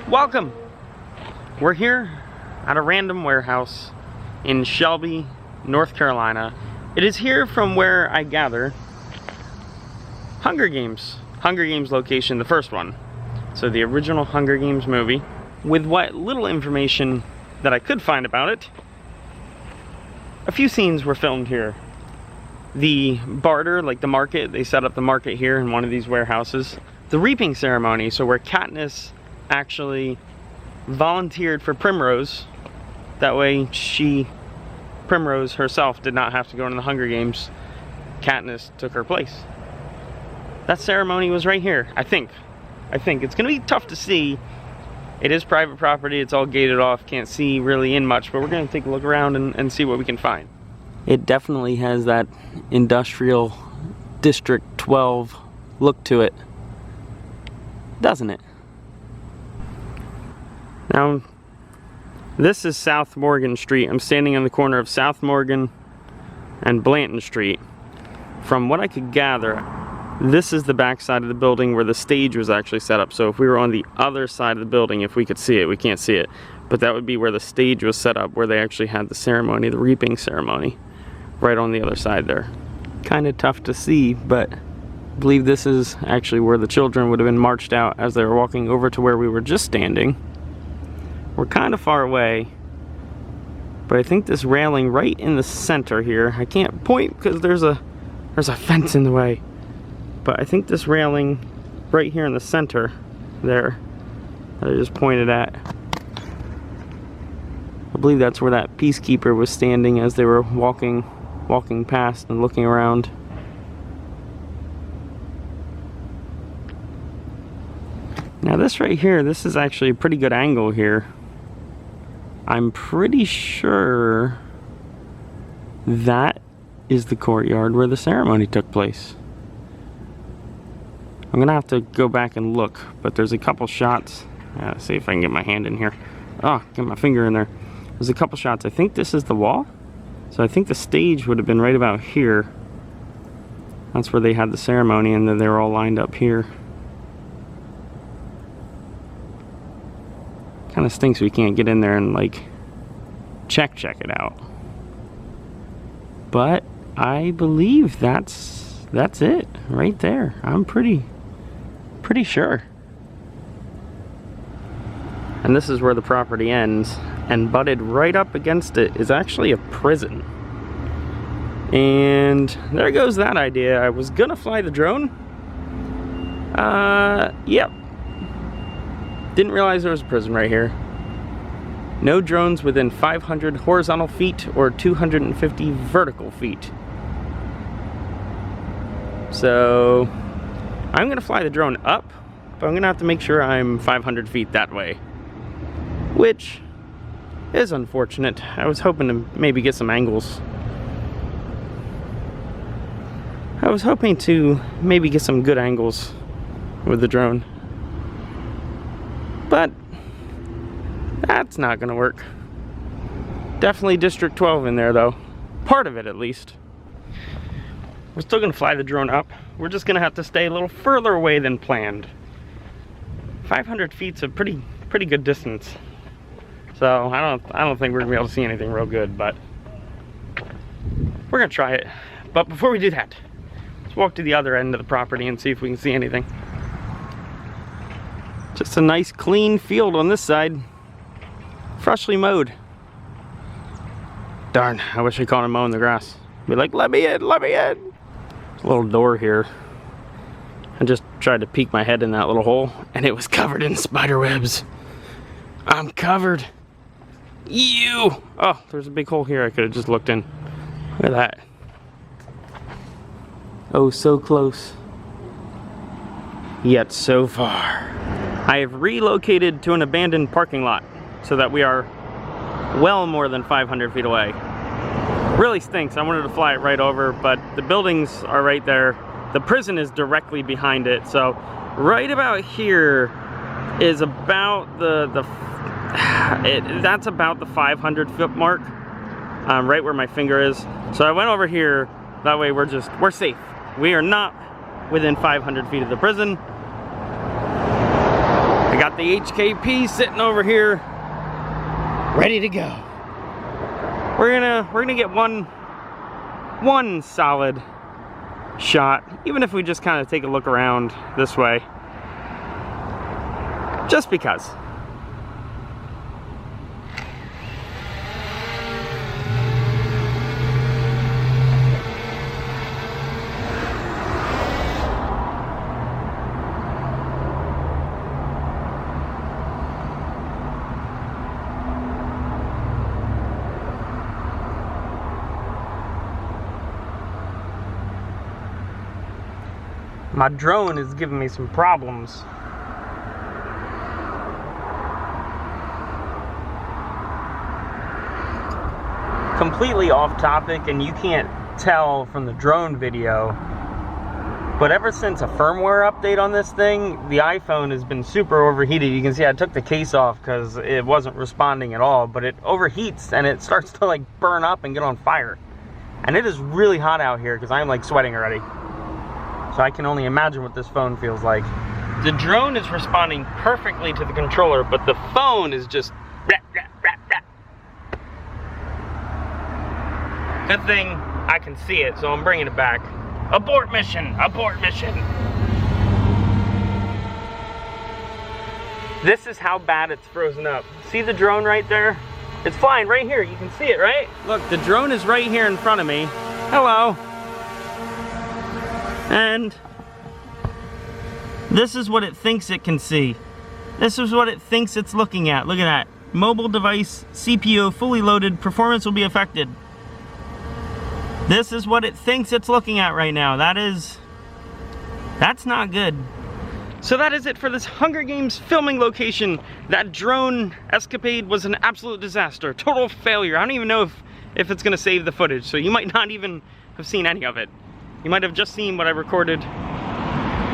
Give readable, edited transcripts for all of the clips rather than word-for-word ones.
Welcome! We're here at a random warehouse in Shelby, North Carolina. It is here from where I gather Hunger Games location, the first one. So the original Hunger Games movie. With what little information that I could find about it, a few scenes were filmed here. The barter, like the market, they set up the market here in one of these warehouses. The reaping ceremony, so where Katniss actually volunteered for Primrose. That way Primrose herself did not have to go into the Hunger Games. Katniss took her place. That ceremony was right here, I think. It's gonna be tough to see. It is private property, it's all gated off, can't see really in much, but we're gonna take a look around and see what we can find. It definitely has that industrial District 12 look to it, doesn't it? Now, this is South Morgan Street. I'm standing on the corner of South Morgan and Blanton Street. From what I could gather, this is the back side of the building where the stage was actually set up. So if we were on the other side of the building, if we could see it, we can't see it, but that would be where the stage was set up, where they actually had the ceremony, the reaping ceremony, right on the other side there. Kind of tough to see, but I believe this is actually where the children would have been marched out as they were walking over to where we were just standing. We're kind of far away, but I think this railing right in the center here, I can't point because there's a fence in the way, but I think this railing right here in the center there that I just pointed at, I believe that's where that peacekeeper was standing as they were walking past and looking around. Now this right here, this is actually a pretty good angle here. I'm pretty sure that is the courtyard where the ceremony took place. I'm gonna have to go back and look, but there's a couple shots. Let's see if I can get my hand in here. Oh, get my finger in there. There's a couple shots. I think this is the wall. So I think the stage would have been right about here. That's where they had the ceremony, and then they were all lined up here. Kind of stinks we can't get in there and like check it out. But I believe that's it right there. I'm pretty sure. And this is where the property ends, and butted right up against it is actually a prison. And there goes that idea. I was gonna fly the drone. Yep. Didn't realize there was a prison right here. No drones within 500 horizontal feet or 250 vertical feet. So I'm gonna fly the drone up, but I'm gonna have to make sure I'm 500 feet that way, which is unfortunate. I was hoping to maybe get some angles. I was hoping to maybe get some good angles with the drone. But that's not gonna work. Definitely District 12 in there though. Part of it at least. We're still gonna fly the drone up. We're just gonna have to stay a little further away than planned. 500 feet's a pretty good distance. So I don't think we're gonna be able to see anything real good, but we're gonna try it. But before we do that, let's walk to the other end of the property and see if we can see anything. Just a nice clean field on this side. Freshly mowed. Darn, I wish I caught him mowing the grass. Be like, let me in, let me in. There's a little door here. I just tried to peek my head in that little hole, and it was covered in spider webs. I'm covered. Ew. Oh, there's a big hole here I could have just looked in. Look at that. Oh, so close. Yet so far. I have relocated to an abandoned parking lot so that we are well more than 500 feet away. Really stinks. I wanted to fly it right over, but the buildings are right there. The prison is directly behind it, so right about here is about that's about the 500 foot mark. right where my finger is. So I went over here, that way we're safe. We are not within 500 feet of the prison. I got the HKP sitting over here, ready to go. We're gonna get one solid shot, even if we just kind of take a look around this way, just because. My drone is giving me some problems. Completely off topic, and you can't tell from the drone video, but ever since a firmware update on this thing, the iPhone has been super overheated. You can see I took the case off because it wasn't responding at all, but it overheats and it starts to like burn up and get on fire. And it is really hot out here because I'm like sweating already. So I can only imagine what this phone feels like. The drone is responding perfectly to the controller, but the phone is just rah, rah, rah, rah. Good thing I can see it, so I'm bringing it back. Abort mission, abort mission. This is how bad it's frozen up. See the drone right there? It's flying right here, you can see it, right? Look, the drone is right here in front of me. Hello. And this is what it thinks it can see. This is what it thinks it's looking at. Look at that. Mobile device, CPU fully loaded, performance will be affected. This is what it thinks it's looking at right now. That's not good. So that is it for this Hunger Games filming location. That drone escapade was an absolute disaster. Total failure. I don't even know if it's gonna save the footage, so you might not even have seen any of it. You might have just seen what I recorded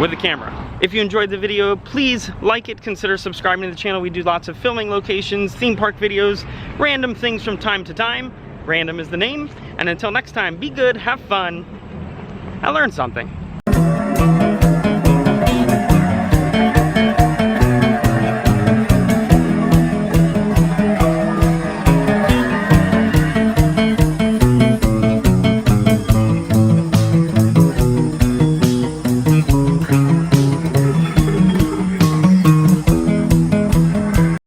with the camera. If you enjoyed the video, please like it, consider subscribing to the channel. We do lots of filming locations, theme park videos, random things from time to time. Random is the name. And until next time, be good, have fun, and learn something.